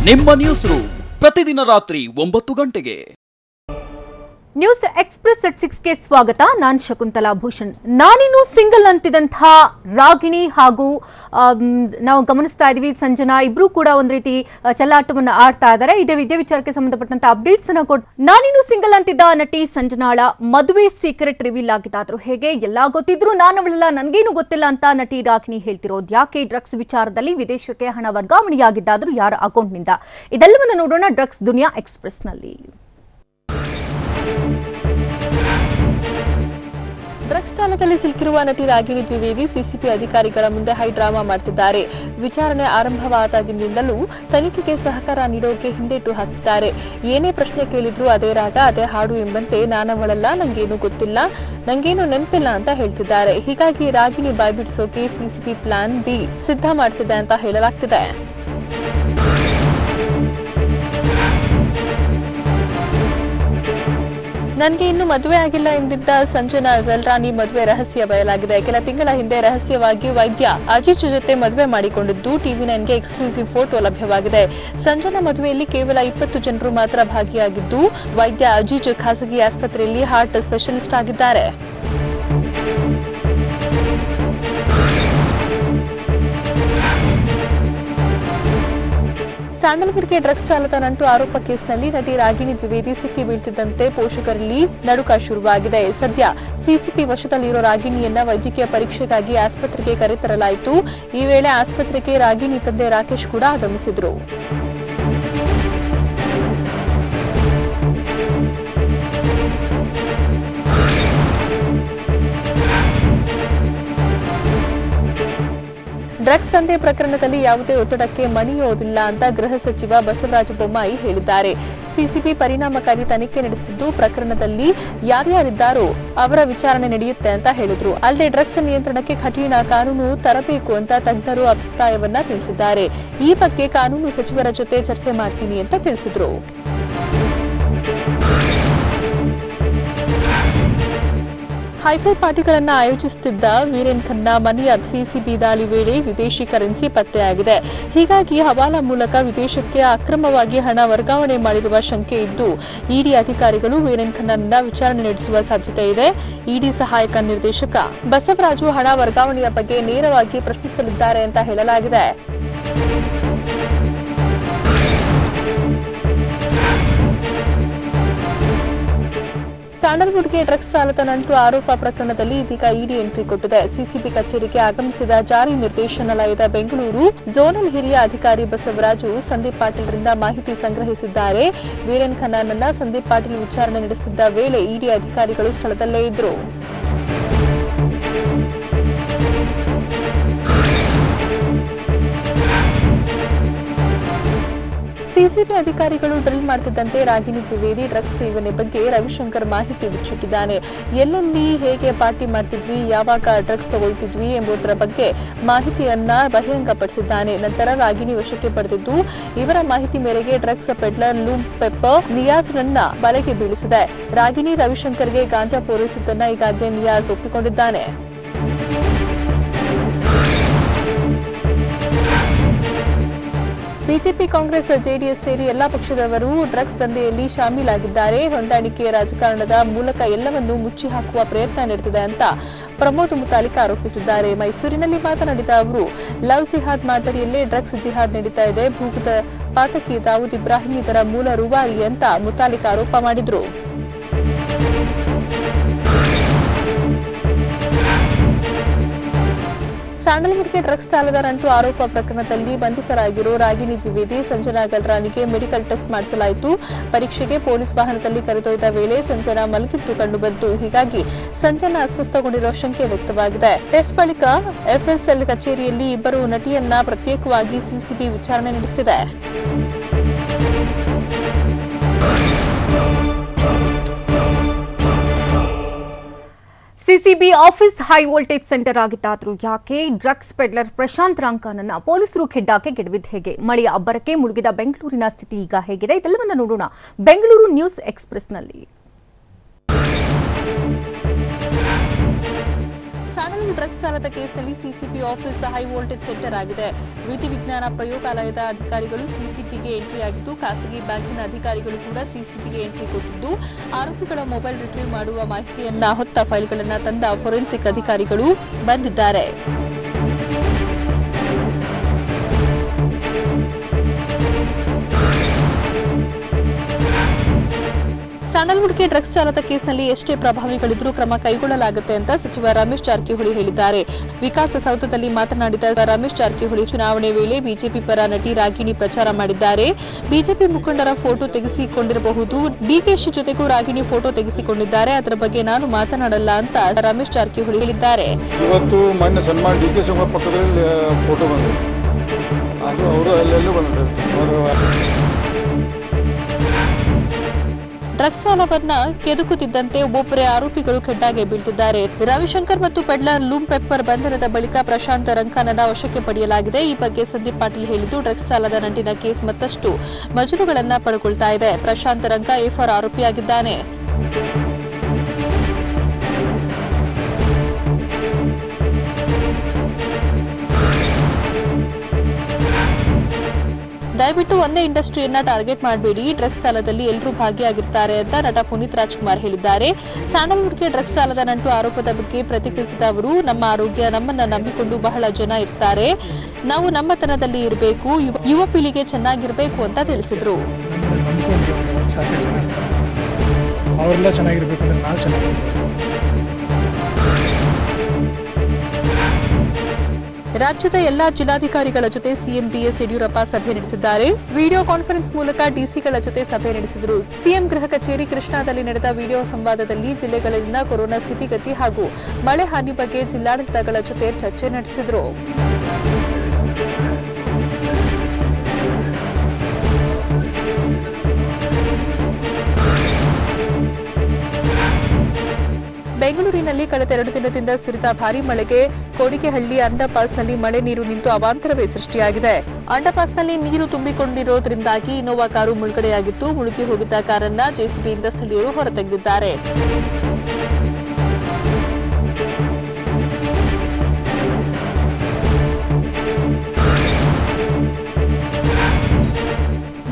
ನಿಮ್ಮ news room ಪ್ರತಿದಿನ ರಾತ್ರಿ 9 ಗಂಟೆಗೆ. ನ್ಯೂಸ್ ಎಕ್ಸ್‌ಪ್ರೆಸ್ at 6 ಗೆ ಸ್ವಾಗತ. ನಾನು ಶಕುಂತಲಾ ಭೂಷಣ್. ನಾನಿನ್ನು ಸಿಂಗಲ್ ಅಂತಿದಂತಹ ರಾಗಿಣಿ ಹಾಗೂ ನಾವು ಗಮನಿಸ್ತಾ ಇದೀವಿ ಸಂಜನಾ ಇಬ್ರು ಕೂಡ ಒಂದು ರೀತಿ ಚಲ್ಲಾಟವನ್ನ ಆಡ್ತಾ ಇದ್ದಾರೆ. ಇದೇ ವಿಚಾರಕ್ಕೆ ಸಂಬಂಧಪಟ್ಟಂತ ಅಪ್ಡೇಟ್ಸ್ ಅನ್ನು ಕೊಟ್ಟು ನಾನಿನ್ನು ಸಿಂಗಲ್ ಅಂತಿದ್ದ ನಟಿ ಸಂಜನಾಳ ಮದುವೆ ಸೀಕ್ರೆಟ್ ರಿವೀಲ್ ಆಗಿದ್ದಾದ್ರು ಹೇಗೆ ಎಲ್ಲಾ ಗೊತ್ತಿದ್ರು ನಾನವಳಲ್ಲ ನನಗೇನು ಗೊತ್ತಿಲ್ಲ ಅಂತ ನಟಿ ರಾಗಿಣಿ ಹೇಳ್ತಿರೋದು ಯಾಕೆ? ಡ್ರಗ್ಸ್ ವಿಚಾರದಲ್ಲಿ ವಿದೇಶಕ್ಕೆ ಹಣ ವರ್ಗಾವಣೆಯಾಗಿದ್ದಾದ್ರು ಯಾರ ಅಕೌಂಟ್ನಿಂದ? ಇದೆಲ್ಲವನ್ನ ನೋಡೋಣ ಡ್ರಗ್ಸ್ ದುನಿಯಾ ಎಕ್ಸ್‌ಪ್ರೆಸ್ ನಲ್ಲಿ. ಡ್ರಗ್ಸ್ ಜಾಲದಲ್ಲಿ ಸಿಲುಕಿರುವ ನಟಿ ರಾಗಿಣಿ ದ್ವಿವೇದಿ ಸಿಸಿಬಿ ಅಧಿಕಾರಿಗಳ ಮುಂದೆ ಹೈ ಡ್ರಾಮಾ ಮಾಡ್ತಿದ್ದಾರೆ. ವಿಚಾರಣೆ ಆರಂಭವಾದಾಗಿನಿಂದಲೂ ತನಿಖೆಗೆ ಸಹಕಾರ ನೀಡೋಕೆ ಹಿಂದೇಟು ಹಾಕ್ತಿದ್ದಾರೆ. ಏನೇ ಪ್ರಶ್ನೆ ಕೇಳಿದ್ರು ಅದೇ ರಾಗ ಅದೇ ಹಾಡು ಎಂಬಂತೆ ನಾನವಳಲ್ಲ, ನಂಗೇನು ಗೊತ್ತಿಲ್ಲ, ನಂಗೇನು ನೆನಪಿಲ್ಲ ಅಂತ ಹೇಳ್ತಿದ್ದಾರೆ. ಹೀಗಾಗಿ ರಾಗಿಣಿ ಬಾಯ್ಬಿಡಿಸೋಕೆ ಸಿಸಿಬಿ ಪ್ಲಾನ್ ಬಿ ಸಿದ್ಧ ಮಾಡ್ತಿದೆ ಅಂತ ಹೇಳಲಾಗ್ತಿದೆ. ನನಗೆ ಇನ್ನೂ ಮದುವೆ ಆಗಿಲ್ಲ ಎಂದಿದ್ದ ಸಂಜನಾ ಗಲ್ರಾನಿ ಮದುವೆ ರಹಸ್ಯ ಬಯಲಾಗಿದೆ. ಕೆಲ ತಿಂಗಳ ಹಿಂದೆ ರಹಸ್ಯವಾಗಿ ವೈದ್ಯ ಅಜಿಜ್ ಜೊತೆ ಮದುವೆ ಮಾಡಿಕೊಂಡಿದ್ದು ಟಿವಿ9ಗೆ ಎಕ್ಸ್ಕ್ಲೂಸಿವ್ ಫೋಟೋ ಲಭ್ಯವಾಗಿದೆ. ಸಂಜನಾ ಮದುವೆಯಲ್ಲಿ ಕೇವಲ 20 ಜನರು ಮಾತ್ರ ಭಾಗಿಯಾಗಿದ್ದು ವೈದ್ಯ ಅಜಿಜ್ ಖಾಸಗಿ ಆಸ್ಪತ್ರೆಯಲ್ಲಿ ಹಾರ್ಟ್ ಸ್ಪೆಷಲಿಸ್ಟ್ ಆಗಿದ್ದಾರೆ. ಸ್ಯಾಂಡಲ್ವುಡ್ಗೆ ಡ್ರಗ್ಸ್ ಜಾಲದ ನಂಟು ಆರೋಪ ಕೇಸ್ನಲ್ಲಿ ನಟಿ ರಾಗಿಣಿ ದ್ವಿವೇದಿ ಸಿಕ್ಕಿ ಬೀಳ್ತಿದ್ದಂತೆ ಪೋಷಕರಲ್ಲಿ ನಡುಕ ಶುರುವಾಗಿದೆ. ಸದ್ಯ ಸಿಸಿಬಿ ವಶದಲ್ಲಿರೋ ರಾಗಿಣಿಯನ್ನ ವೈದ್ಯಕೀಯ ಪರೀಕ್ಷೆಗಾಗಿ ಆಸ್ಪತ್ರೆಗೆ ಕರೆತರಲಾಯಿತು. ಈ ವೇಳೆ ಆಸ್ಪತ್ರೆಗೆ ರಾಗಿಣಿ ತಂದೆ ರಾಕೇಶ್ ಕೂಡ ಆಗಮಿಸಿದ್ರು. ಡ್ರಗ್ಸ್ ದಂಧೆ ಪ್ರಕರಣದಲ್ಲಿ ಯಾವುದೇ ಒತ್ತಡಕ್ಕೆ ಮಣಿಯೋದಿಲ್ಲ ಅಂತ ಗೃಹ ಸಚಿವ ಬಸವರಾಜ ಬೊಮ್ಮಾಯಿ ಹೇಳಿದ್ದಾರೆ. ಸಿಸಿಬಿ ಪರಿಣಾಮಕಾರಿ ತನಿಖೆ ನಡೆಸುತ್ತಿದ್ದು ಪ್ರಕರಣದಲ್ಲಿ ಯಾರ್ಯಾರಿದ್ದಾರೋ ಅವರ ವಿಚಾರಣೆ ನಡೆಯುತ್ತೆ ಅಂತ ಹೇಳಿದ್ರು. ಅಲ್ಲದೆ ಡ್ರಗ್ಸ್ ನಿಯಂತ್ರಣಕ್ಕೆ ಕಠಿಣ ಕಾನೂನು ತರಬೇಕು ಅಂತ ತಜ್ಞರು ಅಭಿಪ್ರಾಯವನ್ನ ತಿಳಿಸಿದ್ದಾರೆ. ಈ ಬಗ್ಗೆ ಕಾನೂನು ಸಚಿವರ ಜೊತೆ ಚರ್ಚೆ ಮಾಡ್ತೀನಿ ಅಂತ ತಿಳಿಸಿದ್ರು. ಹೈಫೈ ಪಾರ್ಟಿಗಳನ್ನ ಆಯೋಜಿಸುತ್ತಿದ್ದ ವೀರೇನ್ ಖನ್ನಾ ಮನೆಯ ಸಿಸಿಬಿ ದಾಳಿ ವೇಳೆ ವಿದೇಶಿ ಕರೆನ್ಸಿ ಪತ್ತೆಯಾಗಿದೆ. ಹೀಗಾಗಿ ಹವಾಲಾ ಮೂಲಕ ವಿದೇಶಕ್ಕೆ ಅಕ್ರಮವಾಗಿ ಹಣ ವರ್ಗಾವಣೆ ಮಾಡಿರುವ ಶಂಕೆ ಇದ್ದು ಇಡಿ ಅಧಿಕಾರಿಗಳು ವೀರೇನ್ ಖನ್ನಾನನ್ನ ವಿಚಾರಣೆ ನಡೆಸುವ ಸಾಧ್ಯತೆ ಇದೆ. ಇಡಿ ಸಹಾಯಕ ನಿರ್ದೇಶಕ ಬಸವರಾಜು ಹಣ ವರ್ಗಾವಣೆಯ ಬಗ್ಗೆ ನೇರವಾಗಿ ಪ್ರಶ್ನಿಸಲಿದ್ದಾರೆ ಅಂತ ಹೇಳಲಾಗಿದೆ. ಸ್ಯಾಂಡಲ್ವುಡ್ಗೆ ಡ್ರಗ್ಸ್ ಜಾಲದ ನಂಟು ಆರೋಪ ಪ್ರಕರಣದಲ್ಲಿ ಇದೀಗ ಇಡಿ ಎಂಟ್ರಿ ಕೊಟ್ಟಿದೆ. ಸಿಸಿಬಿ ಕಚೇರಿಗೆ ಆಗಮಿಸಿದ ಜಾರಿ ನಿರ್ದೇಶನಾಲಯದ ಬೆಂಗಳೂರು ಝೋನಲ್ ಹಿರಿಯ ಅಧಿಕಾರಿ ಬಸವರಾಜು ಸಂದೀಪ್ ಪಾಟೀಲ್ರಿಂದ ಮಾಹಿತಿ ಸಂಗ್ರಹಿಸಿದ್ದಾರೆ. ವೀರೇನ್ ಖನ್ನಾನನ್ನ ಸಂದೀಪ್ ಪಾಟೀಲ್ ವಿಚಾರಣೆ ನಡೆಸುತ್ತಿದ್ದ ವೇಳೆ ಇಡಿ ಅಧಿಕಾರಿಗಳು ಸ್ಥಳದಲ್ಲೇ ಇದ್ದರು. ಸಿಸಿಬಿ ಅಧಿಕಾರಿಗಳು ಡ್ರಿಲ್ ಮಾಡುತ್ತಿದ್ದಂತೆ ರಾಗಿಣಿ ದ್ವಿವೇದಿ ಡ್ರಗ್ಸ್ ಸೇವನೆ ಬಗ್ಗೆ ರವಿಶಂಕರ್ ಮಾಹಿತಿ ಬಿಚ್ಚಿಟ್ಟಿದ್ದಾನೆ. ಎಲ್ಲೆಲ್ಲಿ ಹೇಗೆ ಪಾರ್ಟಿ ಮಾಡ್ತಿದ್ವಿ, ಯಾವಾಗ ಡ್ರಗ್ಸ್ ತಗೊಳ್ತಿದ್ವಿ ಎಂಬುದರ ಬಗ್ಗೆ ಮಾಹಿತಿಯನ್ನ ಬಹಿರಂಗಪಡಿಸಿದ್ದಾನೆ. ನಂತರ ರಾಗಿಣಿ ವಶಕ್ಕೆ ಪಡೆದಿದ್ದು ಇವರ ಮಾಹಿತಿ ಮೇರೆಗೆ ಡ್ರಗ್ಸ್ ಪೆಡ್ಲರ್ ಲೂಮ್ ಪೆಪ್ಪರ್ ನಿಯಾಜ್ನನ್ನ ಬಲೆಗೆ ಬೀಳಿಸಿದೆ. ರಾಗಿಣಿ ರವಿಶಂಕರ್ಗೆ ಗಾಂಜಾ ಪೂರೈಸಿದ್ದನ್ನ ಈಗಾಗಲೇ ನಿಯಾಜ್ ಒಪ್ಪಿಕೊಂಡಿದ್ದಾನೆ. ಬಿಜೆಪಿ, ಕಾಂಗ್ರೆಸ್, ಜೆಡಿಎಸ್ ಸೇರಿ ಎಲ್ಲಾ ಪಕ್ಷದವರು ಡ್ರಗ್ಸ್ ದಂಧೆಯಲ್ಲಿ ಶಾಮೀಲಾಗಿದ್ದಾರೆ. ಹೊಂದಾಣಿಕೆ ರಾಜಕಾರಣದ ಮೂಲಕ ಎಲ್ಲವನ್ನೂ ಮುಚ್ಚಿ ಹಾಕುವ ಪ್ರಯತ್ನ ನಡೆದಿದೆ ಅಂತ ಪ್ರಮೋದ್ ಮುತಾಲಿಕ್ ಆರೋಪಿಸಿದ್ದಾರೆ. ಮೈಸೂರಿನಲ್ಲಿ ಮಾತನಾಡಿದ ಅವರು, ಲವ್ ಜಿಹಾದ್ ಮಾದರಿಯಲ್ಲೇ ಡ್ರಗ್ಸ್ ಜಿಹಾದ್ ನಡೀತಾ ಇದೆ. ಭೂಗತ ಪಾತಕಿ ದಾವೂದ್ ಇಬ್ರಾಹಿಂ ಇದರ ಮೂಲ ರೂವಾರಿ ಅಂತ ಮುತಾಲಿಕ್ ಆರೋಪ ಮಾಡಿದ್ರು. ಸ್ಯಾಂಡಲ್ವುಡ್ಗೆ ಡ್ರಗ್ಸ್ ಜಾಲದ ನಂಟು ಆರೋಪ ಪ್ರಕರಣದಲ್ಲಿ ಬಂಧಿತರಾಗಿರೋ ರಾಗಿಣಿ ದ್ವಿವೇದಿ, ಸಂಜನಾ ಗಲ್ರಾನಿಗೆ ಮೆಡಿಕಲ್ ಟೆಸ್ಟ್ ಮಾಡಿಸಲಾಯಿತು. ಪರೀಕ್ಷೆಗೆ ಪೊಲೀಸ್ ವಾಹನದಲ್ಲಿ ಕರೆದೊಯ್ದ ವೇಳೆ ಸಂಜನಾ ಮಲಗಿದ್ದು ಕಂಡುಬಂತು. ಹೀಗಾಗಿ ಸಂಜನಾ ಅಸ್ವಸ್ಥಗೊಂಡಿರೋ ಶಂಕೆ ವ್ಯಕ್ತವಾಗಿದೆ. ಟೆಸ್ಟ್ ಬಳಿಕ ಎಫ್ಎಸ್ಎಲ್ ಕಚೇರಿಯಲ್ಲಿ ಇಬ್ಬರು ನಟಿಯನ್ನ ಪ್ರತ್ಯೇಕವಾಗಿ ಸಿಸಿಬಿ ವಿಚಾರಣೆ ನಡೆಸುತ್ತಿದೆ. CCB office high voltage centre ಆಗಿದ್ದಾದ್ರೂ ಯಾಕೆ? ಡ್ರಗ್ಸ್ ಪೆಡ್ಲರ್ ಪ್ರಶಾಂತ್ ರಾಂಕನನ್ನ ಪೊಲೀಸರು ಕಿಡ್ಡಾಕೆ ಗೆಡವಿದ ಹೇಗೆ? ಮಳೆಯ ಅಬ್ಬರಕ್ಕೆ ಮುಳುಗಿದ ಬೆಂಗಳೂರಿನ ಸ್ಥಿತಿ ಈಗ ಹೇಗಿದೆ? ಇದೆಲ್ಲವನ್ನ ನೋಡೋಣ ಬೆಂಗಳೂರು ನ್ಯೂಸ್ ಎಕ್ಸ್‌ಪ್ರೆಸ್ನಲ್ಲಿ. ಬೆಂಗಳೂರು ಡ್ರಗ್ಸ್ ಜಾಲದ ಕೇಸ್ನಲ್ಲಿ CCB office high voltage centre ಆಗಿದೆ. ವಿಧಿ ವಿಜ್ಞಾನ ಪ್ರಯೋಗಾಲಯದ ಅಧಿಕಾರಿಗಳು ಸಿಸಿಬಿಗೆ ಎಂಟ್ರಿ ಆಗಿದ್ದು, ಖಾಸಗಿ ಬ್ಯಾಂಕಿನ ಅಧಿಕಾರಿಗಳು ಕೂಡ ಸಿಸಿಬಿಗೆ ಎಂಟ್ರಿ ಕೊಟ್ಟಿದ್ದು, ಆರೋಪಿಗಳ ಮೊಬೈಲ್ ರಿಟ್ರೀವ್ ಮಾಡುವ ಮಾಹಿತಿಯನ್ನ ಹೊತ್ತ ಫೈಲ್ಗಳನ್ನು ತಂದ ಫೋರೆನ್ಸಿಕ್ ಅಧಿಕಾರಿಗಳು ಬಂದಿದ್ದಾರೆ. ಸ್ಯಾಂಡಲ್ವುಡ್ಗೆ ಡ್ರಗ್ಸ್ ಜಾಲದ ಕೇಸ್ನಲ್ಲಿ ಎಷ್ಟೇ ಪ್ರಭಾವಿಗಳಿದ್ರೂ ಕ್ರಮ ಕೈಗೊಳ್ಳಲಾಗುತ್ತೆ ಅಂತ ಸಚಿವ ರಮೇಶ್ ಜಾರಕಿಹೊಳಿ ಹೇಳಿದ್ದಾರೆ. ವಿಕಾಸಸೌಧದಲ್ಲಿ ಮಾತನಾಡಿದ ರಮೇಶ್ ಜಾರಕಿಹೊಳಿ, ಚುನಾವಣೆ ವೇಳೆ ಬಿಜೆಪಿ ಪರ ನಟಿ ರಾಗಿಣಿ ಪ್ರಚಾರ ಮಾಡಿದ್ದಾರೆ. ಬಿಜೆಪಿ ಮುಖಂಡರ ಫೋಟೋ ತೆಗೆಸಿಕೊಂಡಿರಬಹುದು. ಡಿಕೆಶಿ ಜೊತೆಗೂ ರಾಗಿಣಿ ಫೋಟೋ ತೆಗೆಸಿಕೊಂಡಿದ್ದಾರೆ. ಅದರ ಬಗ್ಗೆ ನಾನು ಮಾತನಾಡಲ್ಲ ಅಂತ ರಮೇಶ್ ಜಾರಕಿಹೊಳಿ ಹೇಳಿದ್ದಾರೆ. ಇವತ್ತು ಮೊನ್ನೆ ಸನ್ಮಾನ್ ಡಿಕೆ ಶಿವಕುಮಾರ್ ಪಕ್ಕದಲ್ಲಿ ಫೋಟೋ ಬಂದಿದೆ. ಅದು ಅವರು ಅಲ್ಲೆಲ್ಲೂ ಬಂದಿದೆ. ಡ್ರಗ್ಸ್ ಜಾಲವನ್ನ ಕೆದಕುತ್ತಿದ್ದಂತೆ ಒಬ್ಬೊಬ್ಬರೇ ಆರೋಪಿಗಳು ಖೆಡ್ಡಾಗೆ ಬೀಳ್ತಿದ್ದಾರೆ. ರವಿಶಂಕರ್ ಮತ್ತು ಪೆಡ್ಲರ್ ಲೂಮ್ ಪೆಪ್ಪರ್ ಬಂಧನದ ಬಳಿಕ ಪ್ರಶಾಂತ್ ರಂಕಾನನ್ನ ವಶಕ್ಕೆ ಪಡೆಯಲಾಗಿದೆ. ಈ ಬಗ್ಗೆ ಸಂದೀಪ್ ಪಾಟೀಲ್ ಹೇಳಿದ್ದು, ಡ್ರಗ್ಸ್ ಜಾಲದ ನಂಟಿನ ಕೇಸ್ ಮತ್ತಷ್ಟು ಮಜಲುಗಳನ್ನ ಪಡೆದುಕೊಳ್ತಾ ಇದೆ. ಪ್ರಶಾಂತ್ ರಂಕ ಎಫ್ಆರ್ ಆರೋಪಿಯಾಗಿದ್ದಾನೆ. ದಯವಿಟ್ಟು ಒಂದೇ ಇಂಡಸ್ಟ್ರಿಯನ್ನ ಟಾರ್ಗೆಟ್ ಮಾಡಬೇಡಿ. ಡ್ರಗ್ಸ್ ಜಾಲದಲ್ಲಿ ಎಲ್ಲರೂ ಭಾಗಿಯಾಗಿರ್ತಾರೆ ಅಂತ ನಟ ಪುನೀತ್ ರಾಜ್ಕುಮಾರ್ ಹೇಳಿದ್ದಾರೆ. ಸ್ಯಾಂಡಲ್ವುಡ್ಗೆ ಡ್ರಗ್ಸ್ ಜಾಲದ ನಂಟು ಆರೋಪದ ಬಗ್ಗೆ ಪ್ರತಿಕ್ರಿಯಿಸಿದ ಅವರು, ನಮ್ಮ ಆರೋಗ್ಯ ನಮ್ಮನ್ನ ನಂಬಿಕೊಂಡು ಬಹಳ ಜನ ಇರ್ತಾರೆ. ನಾವು ನಮ್ಮತನದಲ್ಲಿ ಇರಬೇಕು, ಯುವ ಪೀಳಿಗೆ ಚೆನ್ನಾಗಿರ್ಬೇಕು ಅಂತ ತಿಳಿಸಿದ್ರು. ಅವರೆಲ್ಲ ಚೆನ್ನಾಗಿರ್ಬೇಕು ಅಂದ್ರೆ ನಾವು ಚೆನ್ನಾಗಿರ್ಬೇಕು. ರಾಜ್ಯದ ಎಲ್ಲಾ ಜಿಲ್ಲಾಧಿಕಾರಿಗಳ ಜೊತೆ ಸಿಎಂ ಬಿಎಸ್ ಯಡಿಯೂರಪ್ಪ ಸಭೆ ನಡೆಸಿದ್ದಾರೆ. ವಿಡಿಯೋ ಕಾನ್ಫರೆನ್ಸ್ ಮೂಲಕ ಡಿಸಿಗಳ ಜೊತೆ ಸಭೆ ನಡೆಸಿದರು. ಸಿಎಂ ಗೃಹ ಕಚೇರಿ ಕೃಷ್ಣಾದಲ್ಲಿ ನಡೆದ ವಿಡಿಯೋ ಸಂವಾದದಲ್ಲಿ ಜಿಲ್ಲೆಗಳಲ್ಲಿನ ಕೊರೋನಾ ಸ್ಥಿತಿಗತಿ ಹಾಗೂ ಮಳೆ ಹಾನಿ ಬಗ್ಗೆ ಜಿಲ್ಲಾಡಳಿತಗಳ ಜೊತೆ ಚರ್ಚೆ ನಡೆಸಿದರು. ಬೆಂಗಳೂರಿನಲ್ಲಿ ಕಳೆದ 2 ದಿನದಿಂದ ಸುರಿದ ಭಾರೀ ಮಳೆಗೆ ಕೋಡಿಗೆಹಳ್ಳಿ ಅಂಡರ್ಪಾಸ್ನಲ್ಲಿ ಮಳೆ ನೀರು ನಿಂತು ಅವಾಂತರವೇ ಸೃಷ್ಟಿಯಾಗಿದೆ. ಅಂಡರ್ಪಾಸ್ನಲ್ಲಿ ನೀರು ತುಂಬಿಕೊಂಡಿರೋದ್ರಿಂದಾಗಿ ಇನೋವಾ ಕಾರು ಮುಳುಗಡೆಯಾಗಿತ್ತು. ಮುಳುಗಿ ಹೋಗಿದ್ದ ಕಾರನ್ನ ಜೆಸಿಬಿಯಿಂದ ಸ್ಥಳೀಯರು ಹೊರತೆಗೆದಿದ್ದಾರೆ.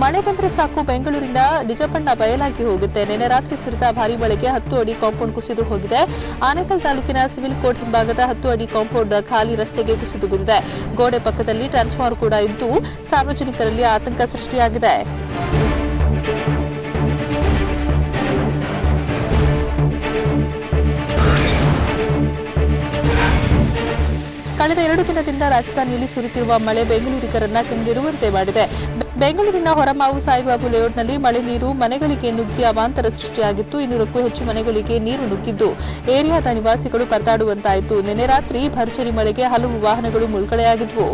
ಮಳೆ ಬಂದರೆ ಸಾಕು, ಬೆಂಗಳೂರಿನ ನಿಜಬಣ್ಣ ಬಯಲಾಗಿ ಹೋಗುತ್ತೆ. ನಿನ್ನೆ ರಾತ್ರಿ ಸುರಿದ ಭಾರೀ ಮಳೆಗೆ 10 ಅಡಿ ಕಾಂಪೌಂಡ್ ಕುಸಿದು ಹೋಗಿದೆ. ಆನೇಕಲ್ ತಾಲೂಕಿನ ಸಿವಿಲ್ ಕೋರ್ಟ್ ಹಿಂಭಾಗದ 10 ಅಡಿ ಕಾಂಪೌಂಡ್ ಖಾಲಿ ರಸ್ತೆಗೆ ಕುಸಿದು ಬಿದ್ದಿದೆ. ಗೋಡೆ ಪಕ್ಕದಲ್ಲಿ ಟ್ರಾನ್ಸ್ಫಾರ್ಮರ್ ಕೂಡ ಇದ್ದು ಸಾರ್ವಜನಿಕರಲ್ಲಿ ಆತಂಕ ಸೃಷ್ಟಿಯಾಗಿದೆ. ಕಳೆದ 2 ದಿನದಿಂದ ರಾಜಧಾನಿಯಲ್ಲಿ ಸುರಿತಿರುವ ಮಳೆ ಬೆಂಗಳೂರಿಗರನ್ನ ಕಂಗೆಡುವಂತೆ ಮಾಡಿದೆ. ಬೆಂಗಳೂರಿನ ಹೊರಮಾವು ಸಾಯಿಬಾಬು ಲೇಔಟ್ನಲ್ಲಿ ಮಳೆ ನೀರು ಮನೆಗಳಿಗೆ ನುಗ್ಗಿ ಅವಾಂತರ ಸೃಷ್ಟಿಯಾಗಿತ್ತು. 200ಕ್ಕೂ ಹೆಚ್ಚು ಮನೆಗಳಿಗೆ ನೀರು ನುಗ್ಗಿದ್ದು ಏರಿಯಾದ ನಿವಾಸಿಗಳು ಪರದಾಡುವಂತಾಯಿತು. ನಿನ್ನೆ ರಾತ್ರಿ ಭರ್ಜರಿ ಮಳೆಗೆ ಹಲವು ವಾಹನಗಳು ಮುಳುಗಡೆಯಾಗಿದ್ವು.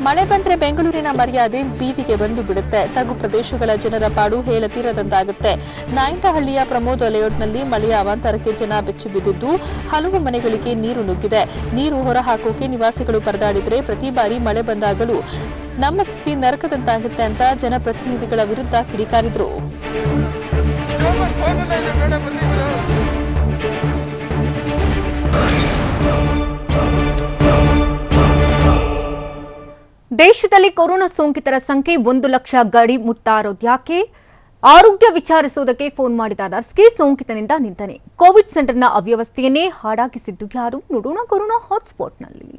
ಮಳೆ ಬಂದ್ರೆ ಬೆಂಗಳೂರಿನ ಮರ್ಯಾದೆ ಬೀದಿಗೆ ಬಂದು ಬಿಡುತ್ತೆ. ತಗ್ಗು ಪ್ರದೇಶಗಳ ಜನರ ಪಾಡು ಹೇಳತೀರದಂತಾಗುತ್ತೆ. ನಾಯಂಡಹಳ್ಳಿಯ ಪ್ರಮೋದ್ ಲೇಔಟ್ನಲ್ಲಿ ಮಳೆಯ ಅವಾಂತರಕ್ಕೆ ಜನ ಬೆಚ್ಚಿ ಬಿದ್ದಿದ್ದು ಹಲವು ಮನೆಗಳಿಗೆ ನೀರು ನುಗ್ಗಿದೆ. ನೀರು ಹೊರಹಾಕೋಕೆ ನಿವಾಸಿಗಳು ಪರದಾಡಿದ್ರೆ ಪ್ರತಿ ಬಾರಿ ಮಳೆ ಬಂದಾಗಲೂ ನಮ್ಮ ಸ್ಥಿತಿ ನರಕದಂತಾಗುತ್ತೆ ಅಂತ ಜನಪ್ರತಿನಿಧಿಗಳ ವಿರುದ್ಧ ಕಿಡಿಕಾರಿದ್ರು. ದೇಶದಲ್ಲಿ ಕೊರೋನಾ ಸೋಂಕಿತರ ಸಂಖ್ಯೆ 1 ಲಕ್ಷ ಗಡಿ ಮುಟ್ತಾ ಇರೋದ್ಯಾಕೆ? ಆರೋಗ್ಯ ವಿಚಾರಿಸುವುದಕ್ಕೆ ಫೋನ್ ಮಾಡಿದ ನರ್ಸ್ಗೆ ಸೋಂಕಿತನಿಂದ ನಿಂದನೆ. ಕೋವಿಡ್ ಸೆಂಟರ್ನ ಅವ್ಯವಸ್ಥೆಯನ್ನೇ ಹಾಡಾಗಿಸಿದ್ದು ಯಾರು? ನೋಡೋಣ ಕೊರೋನಾ ಹಾಟ್ಸ್ಪಾಟ್ನಲ್ಲಿ.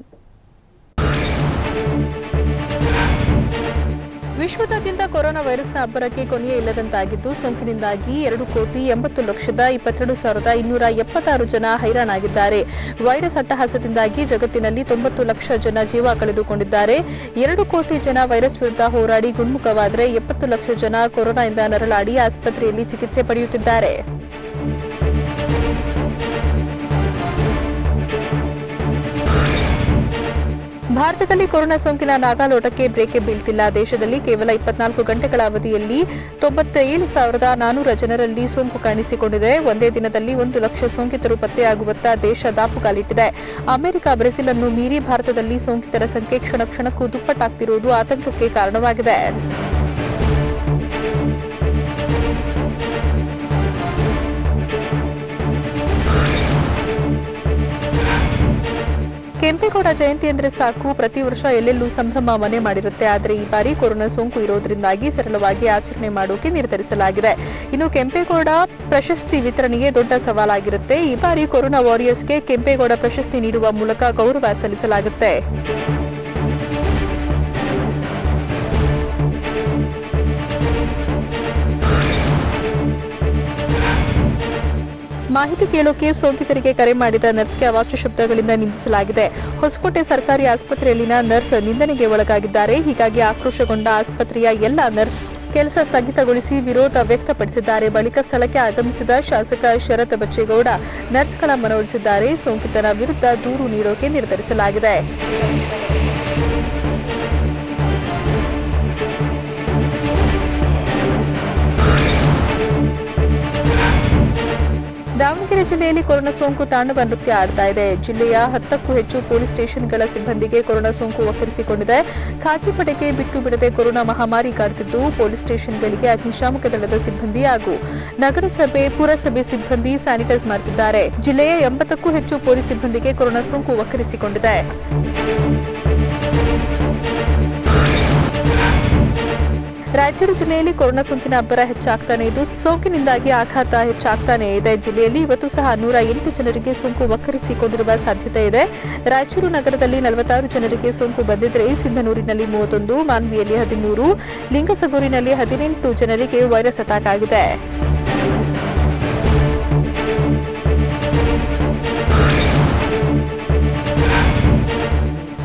ವಿಶ್ವದಾದ್ಯಂತ ಕೊರೋನಾ ವೈರಸ್ನ ಅಬ್ಬರಕ್ಕೆ ಕೊನೆಯೇ ಇಲ್ಲದಂತಾಗಿದ್ದು ಸೋಂಕಿನಿಂದಾಗಿ 2,80,22,276 ಜನ ಹೈರಾಣಾಗಿದ್ದಾರೆ. ವೈರಸ್ ಅಟ್ಟಹಾಸದಿಂದಾಗಿ ಜಗತ್ತಿನಲ್ಲಿ 90 ಲಕ್ಷ ಜನ ಜೀವ ಕಳೆದುಕೊಂಡಿದ್ದಾರೆ. 2 ಕೋಟಿ ಜನ ವೈರಸ್ ವಿರುದ್ಧ ಹೋರಾಡಿ ಗುಣಮುಖವಾದರೆ 70 ಲಕ್ಷ ಜನ ಕೊರೋನಾದಿಂದ ನರಳಾಡಿ ಆಸ್ಪತ್ರೆಯಲ್ಲಿ ಚಿಕಿತ್ಸೆ ಪಡೆಯುತ್ತಿದ್ದಾರೆ. ಭಾರತದಲ್ಲಿ ಕೊರೋನಾ ಸೋಂಕಿನ ನಾಗಾಲೋಟಕ್ಕೆ ಬ್ರೇಕೆ ಬೀಳ್ತಿಲ್ಲ. ದೇಶದಲ್ಲಿ ಕೇವಲ 24 ಗಂಟೆಗಳ ಅವಧಿಯಲ್ಲಿ 97,400 ಜನರಲ್ಲಿ ಸೋಂಕು ಕಾಣಿಸಿಕೊಂಡಿದೆ. ಒಂದೇ ದಿನದಲ್ಲಿ 1 ಲಕ್ಷ ಸೋಂಕಿತರು ಪತ್ತೆಯಾಗುವತ್ತ ದೇಶ ದಾಪುಗಾಲಿಟ್ಟಿದೆ. ಅಮೆರಿಕ, ಬ್ರೆಜಿಲ್ ಅನ್ನು ಮೀರಿ ಭಾರತದಲ್ಲಿ ಸೋಂಕಿತರ ಸಂಖ್ಯೆ ಕ್ಷಣಕ್ಕೂ ದುಪ್ಪಟ್ಟಾಗ್ತಿರುವುದು ಆತಂಕಕ್ಕೆ ಕಾರಣವಾಗಿದೆ. ಕೆಂಪೇಗೌಡ ಜಯಂತಿ ಅಂದರೆ ಸಾಕು, ಪ್ರತಿ ವರ್ಷ ಎಲ್ಲೆಲ್ಲೂ ಸಂಭ್ರಮ ಮನೆ ಮಾಡಿರುತ್ತೆ. ಆದರೆ ಈ ಬಾರಿ ಕೊರೋನಾ ಸೋಂಕು ಇರೋದ್ರಿಂದಾಗಿ ಸರಳವಾಗಿ ಆಚರಣೆ ಮಾಡೋಕೆ ನಿರ್ಧರಿಸಲಾಗಿದೆ. ಇನ್ನು ಕೆಂಪೇಗೌಡ ಪ್ರಶಸ್ತಿ ವಿತರಣೆಗೆ ದೊಡ್ಡ ಸವಾಲಾಗಿರುತ್ತೆ. ಈ ಬಾರಿ ಕೊರೋನಾ ವಾರಿಯರ್ಸ್ಗೆ ಕೆಂಪೇಗೌಡ ಪ್ರಶಸ್ತಿ ನೀಡುವ ಮೂಲಕ ಗೌರವ ಸಲ್ಲಿಸಲಾಗುತ್ತೆ. ಮಾಹಿತಿ ಕೇಳೋಕೆ ಸೋಂಕಿತರಿಗೆ ಕರೆ ಮಾಡಿದ ನರ್ಸ್ಗೆ ಅವಾಚ್ಯ ಶಬ್ದಗಳಿಂದ ನಿಂದಿಸಲಾಗಿದೆ. ಹೊಸಕೋಟೆ ಸರ್ಕಾರಿ ಆಸ್ಪತ್ರೆಯಲ್ಲಿನ ನರ್ಸ್ ನಿಂದನೆಗೆ ಒಳಗಾಗಿದ್ದಾರೆ. ಹೀಗಾಗಿ ಆಕ್ರೋಶಗೊಂಡ ಆಸ್ಪತ್ರೆಯ ಎಲ್ಲ ನರ್ಸ್ ಕೆಲಸ ಸ್ಥಗಿತಗೊಳಿಸಿ ವಿರೋಧ ವ್ಯಕ್ತಪಡಿಸಿದ್ದಾರೆ. ಬಳಿಕ ಸ್ಥಳಕ್ಕೆ ಆಗಮಿಸಿದ ಶಾಸಕ ಶರತ್ ಬಚ್ಚೇಗೌಡ ನರ್ಸ್ಗಳ ಮನವೊಲಿಸಿದ್ದಾರೆ. ಸೋಂಕಿತರ ವಿರುದ್ಧ ದೂರು ನೀಡೋಕೆ ನಿರ್ಧರಿಸಲಾಗಿದೆ. ದಾವಣಗೆರೆ ಜಿಲ್ಲೆಯಲ್ಲಿ ಕೊರೋನಾ ಸೋಂಕು ತಾಂಡವ ನೃತ್ಯ ಆಡ್ತಾ ಇದೆ. ಜಿಲ್ಲೆಯ 10ಕ್ಕೂ ಹೆಚ್ಚು ಪೊಲೀಸ್ ಸ್ಟೇಷನ್ಗಳ ಸಿಬ್ಬಂದಿಗೆ ಕೊರೋನಾ ಸೋಂಕು ಒಕ್ಕರಿಸಿಕೊಂಡಿದೆ. ಖಾಕಿ ಪಡೆಗೆ ಬಿಟ್ಟು ಬಿಡದೆ ಕೊರೋನಾ ಮಹಾಮಾರಿ ಕಾಡ್ತಿದ್ದು ಪೊಲೀಸ್ ಸ್ಟೇಷನ್ಗಳಿಗೆ ಅಗ್ನಿಶಾಮಕ ದಳದ ಸಿಬ್ಬಂದಿ ಹಾಗೂ ನಗರಸಭೆ, ಪುರಸಭೆ ಸಿಬ್ಬಂದಿ ಸ್ಯಾನಿಟೈಸ್ ಮಾಡುತ್ತಿದ್ದಾರೆ. ಜಿಲ್ಲೆಯ 80ಕ್ಕೂ ಹೆಚ್ಚು ಪೊಲೀಸ್ ಸಿಬ್ಬಂದಿಗೆ ಕೊರೋನಾ ಸೋಂಕು ಒಕ್ಕರಿಸಿಕೊಂಡಿದೆ. ರಾಯಚೂರು ಜಿಲ್ಲೆಯಲ್ಲಿ ಕೊರೋನಾ ಸೋಂಕಿನ ಅಬ್ಬರ ಹೆಚ್ಚಾಗ್ತಾನೆ ಇದ್ದು ಸೋಂಕಿನಿಂದಾಗಿ ಆಘಾತ ಹೆಚ್ಚಾಗ್ತಾನೆ ಇದೆ. ಜಿಲ್ಲೆಯಲ್ಲಿ ಇವತ್ತು ಸಹ 108 ಜನರಿಗೆ ಸೋಂಕು ಒಕ್ಕರಿಸಿಕೊಂಡಿರುವ ಸಾಧ್ಯತೆ ಇದೆ. ರಾಯಚೂರು ನಗರದಲ್ಲಿ 46 ಜನರಿಗೆ ಸೋಂಕು ಬಂದಿದ್ರೆ ಸಿಂಧನೂರಿನಲ್ಲಿ 31, ಮಾನ್ವಿಯಲ್ಲಿ 13, ಲಿಂಗಸಗೂರಿನಲ್ಲಿ 18 ಜನರಿಗೆ ವೈರಸ್ ಅಟ್ಯಾಕ್ ಆಗಿದೆ.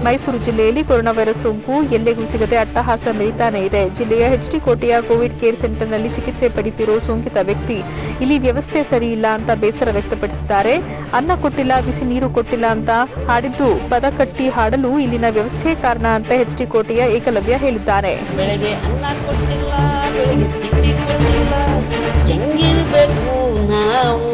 ಮೈಸೂರು ಜಿಲ್ಲೆಯಲ್ಲಿ ಕೊರೋನಾ ವೈರಸ್ ಸೋಂಕು ಎಲ್ಲೆಗೂ ಸಿಗದೆ ಅಟ್ಟಹಾಸ ಮೆರೀತಾನೆ ಇದೆ. ಜಿಲ್ಲೆಯ ಎಚ್ಡಿ ಕೋಟೆಯ ಕೋವಿಡ್ ಕೇರ್ ಸೆಂಟರ್ನಲ್ಲಿ ಚಿಕಿತ್ಸೆ ಪಡೆಯುತ್ತಿರುವ ಸೋಂಕಿತ ವ್ಯಕ್ತಿ ಇಲ್ಲಿ ವ್ಯವಸ್ಥೆ ಸರಿ ಇಲ್ಲ ಅಂತ ಬೇಸರ ವ್ಯಕ್ತಪಡಿಸಿದ್ದಾರೆ. ಅನ್ನ ಕೊಟ್ಟಿಲ್ಲ, ಬಿಸಿ ನೀರು ಕೊಟ್ಟಿಲ್ಲ ಅಂತ ಹಾಡಿದ್ದು ಪದ ಕಟ್ಟಿ ಹಾಡಲು ಇಲ್ಲಿನ ವ್ಯವಸ್ಥೆ ಕಾರಣ ಅಂತ ಎಚ್ಡಿ ಕೋಟೆಯ ಏಕಲವ್ಯ ಹೇಳಿದ್ದಾರೆ. ಬೆಳಗ್ಗೆ ಅನ್ನ ಕೊಟ್ಟಿಲ್ಲ, ಬೆಳಗ್ಗೆ ತಿಂಡಿ ಕೊಟ್ಟಿಲ್ಲ, ಹೆಂಗಿರ್ಬೇಕು ನಾವು?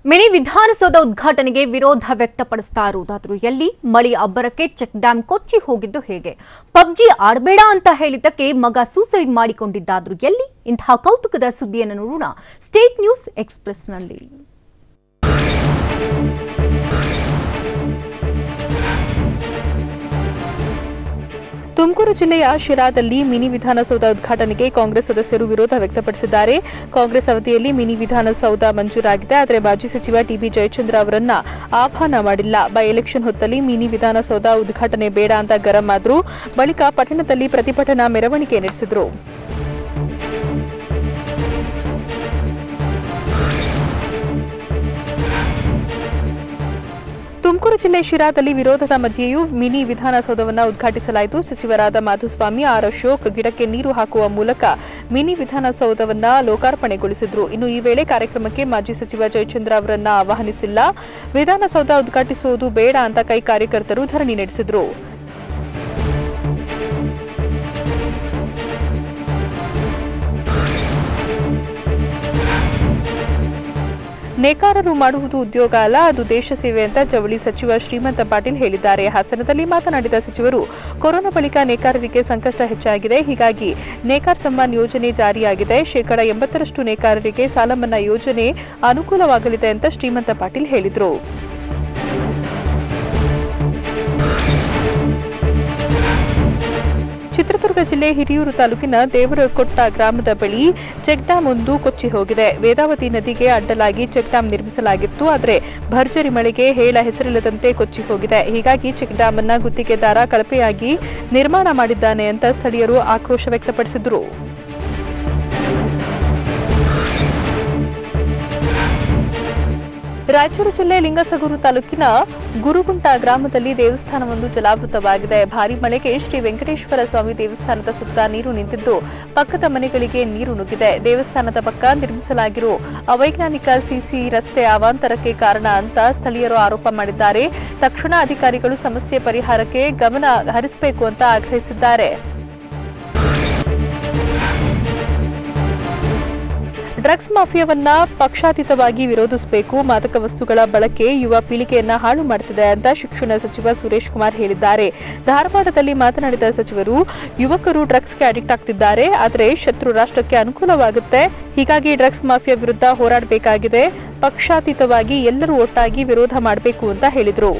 ಮಿನಿ ವಿಧಾನಸೌಧ ಉದ್ಘಾಟನೆಗೆ ವಿರೋಧ ವ್ಯಕ್ತಪಡಿಸ್ತಾ ಇರುವುದಾದರೂ ಎಲ್ಲಿ? ಮಳಿ ಅಬ್ಬರಕ್ಕೆ ಚೆಕ್ ಡ್ಯಾಂ ಕೊಚ್ಚಿ ಹೋಗಿದ್ದು ಹೇಗೆ? ಪಬ್ಜಿ ಆಡಬೇಡ ಅಂತ ಹೇಳಿದ್ದಕ್ಕೆ ಮಗ ಸೂಸೈಡ್ ಮಾಡಿಕೊಂಡಿದ್ದಾದ್ರೂ ಎಲ್ಲಿ? ಇಂತಹ ಕೌತುಕದ ಸುದ್ದಿಯನ್ನು ನೋಡೋಣ ಸ್ಟೇಟ್ ನ್ಯೂಸ್ ಎಕ್ಸ್‌ಪ್ರೆಸ್‌ನಲ್ಲಿ. ತುಮಕೂರು ಜಿಲ್ಲೆಯ ಶಿರಾದಲ್ಲಿ ಮಿನಿ ವಿಧಾನಸೌಧ ಉದ್ಘಾಟನೆಗೆ ಕಾಂಗ್ರೆಸ್ ಸದಸ್ಯರು ವಿರೋಧ ವ್ಯಕ್ತಪಡಿಸಿದ್ದಾರೆ. ಕಾಂಗ್ರೆಸ್ ಅವಧಿಯಲ್ಲಿ ಮಿನಿ ವಿಧಾನಸೌಧ ಮಂಜೂರಾಗಿದೆ, ಆದರೆ ಮಾಜಿ ಸಚಿವ ಟಿಬಿ ಜಯಚಂದ್ರ ಅವರನ್ನ ಆಹ್ವಾನ ಮಾಡಿಲ್ಲ. ಬೈ ಎಲೆಕ್ಷನ್ ಹೊತ್ತಲ್ಲಿ ಮಿನಿ ವಿಧಾನಸೌಧ ಉದ್ಘಾಟನೆ ಬೇಡ ಅಂತ ಗರಂ ಆದ್ರು. ಬಳಿಕ ಪಟ್ಟಣದಲ್ಲಿ ಪ್ರತಿಭಟನಾ ಮೆರವಣಿಗೆ ನಡೆಸಿದ್ರು. ತುಮಕೂರು ಜಿಲ್ಲೆ ಶಿರಾದಲ್ಲಿ ವಿರೋಧದ ಮಧ್ಯೆಯೂ ಮಿನಿ ವಿಧಾನಸೌಧವನ್ನು ಉದ್ಘಾಟಿಸಲಾಯಿತು. ಸಚಿವರಾದ ಮಾಧುಸ್ವಾಮಿ, ಆರ್ ಅಶೋಕ್ ಗಿಡಕ್ಕೆ ನೀರು ಹಾಕುವ ಮೂಲಕ ಮಿನಿ ವಿಧಾನಸೌಧವನ್ನು ಲೋಕಾರ್ಪಣೆಗೊಳಿಸಿದ್ರು. ಇನ್ನು ಈ ವೇಳೆ ಕಾರ್ಯಕ್ರಮಕ್ಕೆ ಮಾಜಿ ಸಚಿವ ಜಯಚಂದ್ರ ಅವರನ್ನ ಆಹ್ವಾನಿಸಿಲ್ಲ. ವಿಧಾನಸೌಧ ಉದ್ಘಾಟಿಸುವುದು ಬೇಡ ಅಂತ ಕೈ ಕಾರ್ಯಕರ್ತರು ಧರಣಿ ನಡೆಸಿದ್ರು. ನೇಕಾರರು ಮಾಡುವುದು ಉದ್ಯೋಗ ಅಲ್ಲ, ಅದು ದೇಶ ಸೇವೆ ಅಂತ ಜವಳಿ ಸಚಿವ ಶ್ರೀಮಂತ ಪಾಟೀಲ್ ಹೇಳಿದ್ದಾರೆ. ಹಾಸನದಲ್ಲಿ ಮಾತನಾಡಿದ ಸಚಿವರು, ಕೊರೋನಾ ಬಳಿಕ ನೇಕಾರರಿಗೆ ಸಂಕಷ್ಟ ಹೆಚ್ಚಾಗಿದೆ. ಹೀಗಾಗಿ ನೇಕಾರ್ ಸಮ್ಮಾನ್ ಯೋಜನೆ ಜಾರಿಯಾಗಿದೆ. 80% ನೇಕಾರರಿಗೆ ಸಾಲಮನ್ನಾ ಯೋಜನೆ ಅನುಕೂಲವಾಗಲಿದೆ ಅಂತ ಶ್ರೀಮಂತ ಪಾಟೀಲ್ ಹೇಳಿದರು. ಚಿತ್ರದುರ್ಗ ಜಿಲ್ಲೆ ಹಿರಿಯೂರು ತಾಲೂಕಿನ ದೇವರಕೊಟ್ಟ ಗ್ರಾಮದ ಬಳಿ ಚೆಕ್ ಡ್ಯಾಂ ಒಂದು ಕೊಚ್ಚಿ ಹೋಗಿದೆ. ವೇದಾವತಿ ನದಿಗೆ ಅಡ್ಡಲಾಗಿ ಚೆಕ್ ಡ್ಯಾಂ ನಿರ್ಮಿಸಲಾಗಿತ್ತು, ಆದರೆ ಭರ್ಜರಿ ಮಳೆಗೆ ಹೇಳ ಹೆಸರಿಲ್ಲದಂತೆ ಕೊಚ್ಚಿ ಹೋಗಿದೆ. ಹೀಗಾಗಿ ಚೆಕ್ ಡ್ಯಾಂ ಅನ್ನು ಗುತ್ತಿಗೆದಾರ ಕಳಪೆಯಾಗಿ ನಿರ್ಮಾಣ ಮಾಡಿದ್ದಾನೆ ಅಂತ ಸ್ಥಳೀಯರು ಆಕ್ರೋಶ ವ್ಯಕ್ತಪಡಿಸಿದರು. ರಾಯಚೂರು ಜಿಲ್ಲೆ ಲಿಂಗಸಗೂರು ತಾಲೂಕಿನ ಗುರುಗುಂಟ ಗ್ರಾಮದಲ್ಲಿ ದೇವಸ್ಥಾನವೊಂದು ಜಲಾವೃತವಾಗಿದೆ. ಭಾರೀ ಮಳೆಗೆ ಶ್ರೀ ವೆಂಕಟೇಶ್ವರ ಸ್ವಾಮಿ ದೇವಸ್ಥಾನದ ಸುತ್ತ ನೀರು ನಿಂತಿದ್ದು ಪಕ್ಕದ ಮನೆಗಳಿಗೆ ನೀರು ನುಗ್ಗಿದೆ. ದೇವಸ್ಥಾನದ ಪಕ್ಕ ನಿರ್ಮಿಸಲಾಗಿರುವ ಅವೈಜ್ಞಾನಿಕ ಸಿಸಿ ರಸ್ತೆ ಅವಾಂತರಕ್ಕೆ ಕಾರಣ ಅಂತ ಸ್ಥಳೀಯರು ಆರೋಪ ಮಾಡಿದ್ದಾರೆ. ತಕ್ಷಣ ಅಧಿಕಾರಿಗಳು ಸಮಸ್ಯೆ ಪರಿಹಾರಕ್ಕೆ ಗಮನ ಹರಿಸಬೇಕು ಅಂತ ಆಗ್ರಹಿಸಿದ್ದಾರೆ. ಡ್ರಗ್ಸ್ ಮಾಫಿಯಾವನ್ನ ಪಕ್ಷಾತೀತವಾಗಿ ವಿರೋಧಿಸಬೇಕು. ಮಾದಕ ವಸ್ತುಗಳ ಬಳಕೆ ಯುವ ಪೀಳಿಗೆಯನ್ನ ಹಾಳು ಮಾಡುತ್ತಿದೆ ಅಂತ ಶಿಕ್ಷಣ ಸಚಿವ ಸುರೇಶ್ ಕುಮಾರ್ ಹೇಳಿದ್ದಾರೆ. ಧಾರವಾಡದಲ್ಲಿ ಮಾತನಾಡಿದ ಸಚಿವರು, ಯುವಕರು ಡ್ರಗ್ಸ್ಗೆ ಅಡಿಕ್ಟ್ ಆಗ್ತಿದ್ದಾರೆ, ಆದರೆ ಶತ್ರು ರಾಷ್ಟ್ರಕ್ಕೆ ಅನುಕೂಲವಾಗುತ್ತೆ. ಹೀಗಾಗಿ ಡ್ರಗ್ಸ್ ಮಾಫಿಯಾ ವಿರುದ್ಧ ಹೋರಾಡಬೇಕಾಗಿದೆ. ಪಕ್ಷಾತೀತವಾಗಿ ಎಲ್ಲರೂ ಒಟ್ಟಾಗಿ ವಿರೋಧ ಮಾಡಬೇಕು ಅಂತ ಹೇಳಿದರು.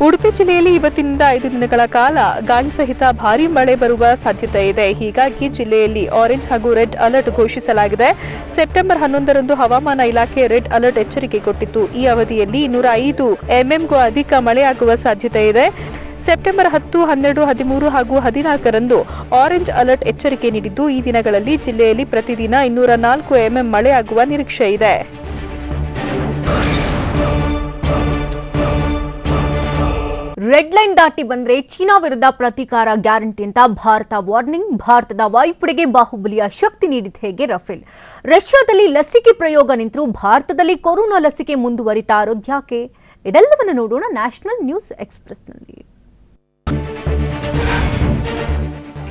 ಉಡುಪಿ ಜಿಲ್ಲೆಯಲ್ಲಿ ಇವತ್ತಿನಿಂದ 5 ದಿನಗಳ ಕಾಲ ಗಾಳಿ ಸಹಿತ ಭಾರೀ ಮಳೆ ಬರುವ ಸಾಧ್ಯತೆ ಇದೆ. ಹೀಗಾಗಿ ಜಿಲ್ಲೆಯಲ್ಲಿ ಆರೆಂಜ್ ಹಾಗೂ ರೆಡ್ ಅಲರ್ಟ್ ಘೋಷಿಸಲಾಗಿದೆ. ಸೆಪ್ಟೆಂಬರ್ 11ರಂದು ಹವಾಮಾನ ಇಲಾಖೆ ರೆಡ್ ಅಲರ್ಟ್ ಎಚ್ಚರಿಕೆ ಕೊಟ್ಟಿತ್ತು. ಈ ಅವಧಿಯಲ್ಲಿ 205 ಎಂಎಂಗೂ ಅಧಿಕ ಮಳೆಯಾಗುವ ಸಾಧ್ಯತೆ ಇದೆ. ಸೆಪ್ಟೆಂಬರ್ 10, 12, 13 ಹಾಗೂ 14ರಂದು ಆರೆಂಜ್ ಅಲರ್ಟ್ ಎಚ್ಚರಿಕೆ ನೀಡಿದ್ದು, ಈ ದಿನಗಳಲ್ಲಿ ಜಿಲ್ಲೆಯಲ್ಲಿ ಪ್ರತಿದಿನ 204 ಎಂಎಂ ಮಳೆಯಾಗುವ ನಿರೀಕ್ಷೆ ಇದೆ. ರೆಡ್ ಲೈನ್ ದಾಟಿ ಬಂದ್ರೆ ಚೀನಾ ವಿರುದ್ಧ ಪ್ರತೀಕಾರ ಗ್ಯಾರಂಟಿ ಅಂತ ಭಾರತ ವಾರ್ನಿಂಗ್. ಭಾರತದ ವಾಯುಪಡೆಗೆ ಬಾಹುಬಲಿಯ ಶಕ್ತಿ ನೀಡಿದ ಹೇಗೆ ರಫೇಲ್. ರಷ್ಯಾದಲ್ಲಿ ಲಸಿಕೆ ಪ್ರಯೋಗ ನಿಂತರೂ ಭಾರತದಲ್ಲಿ ಕೊರೋನಾ ಲಸಿಕೆ ಮುಂದುವರಿತಾ ಇರೋದ್ಯಾಕೆ? ಇದೆಲ್ಲವನ್ನು ನೋಡೋಣ ನ್ಯಾಷನಲ್ ನ್ಯೂಸ್ ಎಕ್ಸ್‌ಪ್ರೆಸ್‌ನಲ್ಲಿ.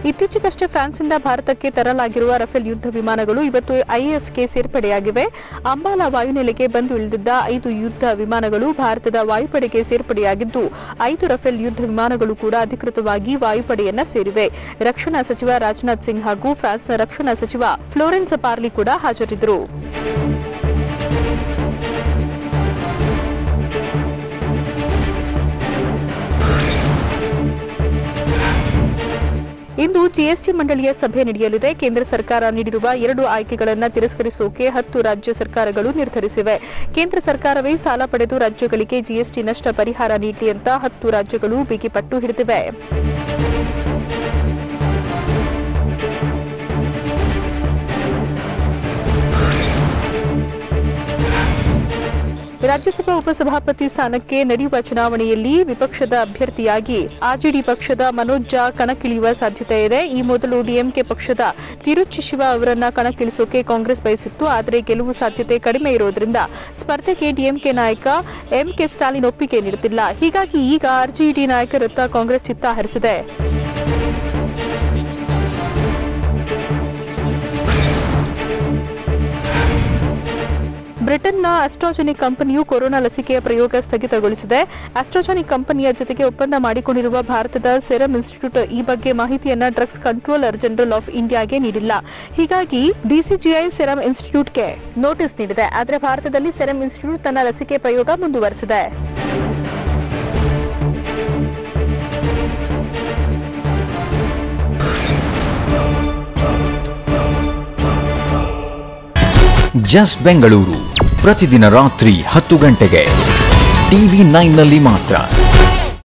ಇತ್ತೀಚೆಗಷ್ಟೇ ಫ್ರಾನ್ಸ್ನಿಂದ ಭಾರತಕ್ಕೆ ತರಲಾಗಿರುವ ರಫೇಲ್ ಯುದ್ಧ ವಿಮಾನಗಳು ಇವತ್ತು ಐಎಎಫ್ಗೆ ಸೇರ್ಪಡೆಯಾಗಿವೆ. ಅಂಬಾಲಾ ವಾಯುನೆಲೆಗೆ ಬಂದು ಇಳಿದಿದ್ದ 5 ಯುದ್ಧ ವಿಮಾನಗಳು ಭಾರತದ ವಾಯುಪಡೆಗೆ ಸೇರ್ಪಡೆಯಾಗಿದ್ದು, 5 ರಫೇಲ್ ಯುದ್ಧ ವಿಮಾನಗಳು ಕೂಡ ಅಧಿಕೃತವಾಗಿ ವಾಯುಪಡೆಯನ್ನ ಸೇರಿವೆ. ರಕ್ಷಣಾ ಸಚಿವ ರಾಜನಾಥ್ ಸಿಂಗ್ ಹಾಗೂ ಫ್ರಾನ್ಸ್ನ ರಕ್ಷಣಾ ಸಚಿವ ಫ್ಲೋರೆನ್ಸ್ ಪಾರ್ಲಿ ಕೂಡ ಹಾಜರಿದ್ದರು. ಇಂದು ಜಿಎಸ್ಟಿ ಮಂಡಳಿಯ ಸಭೆ ನಡೆಯಲಿದೆ. ಕೇಂದ್ರ ಸರ್ಕಾರ ನೀಡಿರುವ 2 ಆಯ್ಕೆಗಳನ್ನು ತಿರಸ್ಕರಿಸೋಕೆ 10 ರಾಜ್ಯ ಸರ್ಕಾರಗಳು ನಿರ್ಧರಿಸಿವೆ. ಕೇಂದ್ರ ಸರ್ಕಾರವೇ ಸಾಲ ಪಡೆದು ರಾಜ್ಯಗಳಿಗೆ ಜಿಎಸ್ಟಿ ನಷ್ಟ ಪರಿಹಾರ ನೀಡಲಿ ಅಂತ 10 ರಾಜ್ಯಗಳು ಬಿಗಿಪಟ್ಟು ಹಿಡಿದಿವೆ. ರಾಜ್ಯಸಭಾ ಉಪಸಭಾಪತಿ ಸ್ಥಾನಕ್ಕೆ ನಡೆಯುವ ಚುನಾವಣೆಯಲ್ಲಿ ವಿಪಕ್ಷದ ಅಭ್ಯರ್ಥಿಯಾಗಿ ಆರ್ಜೆಡಿ ಪಕ್ಷದ ಮನೋಜ್ ಝಾ ಕಣಕ್ಕಿಳಿಯುವ ಸಾಧ್ಯತೆ ಇದೆ. ಈ ಮೊದಲು ಡಿಎಂಕೆ ಪಕ್ಷದ ತಿರುಚಿ ಶಿವ ಅವರನ್ನ ಕಣಕ್ಕಿಳಿಸೋಕೆ ಕಾಂಗ್ರೆಸ್ ಬಯಸಿತ್ತು. ಆದರೆ ಗೆಲುವು ಸಾಧ್ಯತೆ ಕಡಿಮೆ ಇರೋದ್ರಿಂದ ಸ್ಪರ್ಧೆಗೆ ಡಿಎಂಕೆ ನಾಯಕ ಎಂಕೆ ಸ್ಟಾಲಿನ್ ಒಪ್ಪಿಗೆ ನೀಡುತ್ತಿಲ್ಲ. ಹೀಗಾಗಿ ಈಗ ಆರ್ಜೆಡಿ ನಾಯಕರತ್ತ ಕಾಂಗ್ರೆಸ್ ಚಿತ್ತ ಹರಿಸಿದೆ. ಬ್ರಿಟನ್ನ ಆಸ್ಟ್ರಾಜೆನಿಕ್ ಕಂಪನಿಯು ಕೊರೋನಾ ಲಸಿಕೆಯ ಪ್ರಯೋಗ ಸ್ಥಗಿತಗೊಳಿಸಿದೆ. ಆಸ್ಟ್ರಾಜೆನಿಕ್ ಕಂಪನಿಯ ಜೊತೆಗೆ ಒಪ್ಪಂದ ಮಾಡಿಕೊಂಡಿರುವ ಭಾರತದ ಸೆರಮ್ ಇನ್ಸ್ಟಿಟ್ಯೂಟ್ ಈ ಬಗ್ಗೆ ಮಾಹಿತಿಯನ್ನ ಡ್ರಗ್ಸ್ ಕಂಟ್ರೋಲರ್ ಜನರಲ್ ಆಫ್ ಇಂಡಿಯಾಗೆ ನೀಡಿಲ್ಲ. ಹೀಗಾಗಿ ಡಿಸಿಜಿಐ ಸೆರಮ್ ಇನ್ಸ್ಟಿಟ್ಯೂಟ್ಗೆ ನೋಟಿಸ್ ನೀಡಿದೆ. ಆದರೆ ಭಾರತದಲ್ಲಿ ಸೆರಮ್ ಇನ್ಸ್ಟಿಟ್ಯೂಟ್ ತನ್ನ ಲಸಿಕೆ ಪ್ರಯೋಗ ಮುಂದುವರೆಸಿದೆ. ಜಸ್ಟ್ ಬೆಂಗಳೂರು ಪ್ರತಿದಿನ ರಾತ್ರಿ 10 ಗಂಟೆಗೆ ಟಿವಿ 9ನಲ್ಲಿ ಮಾತ್ರ.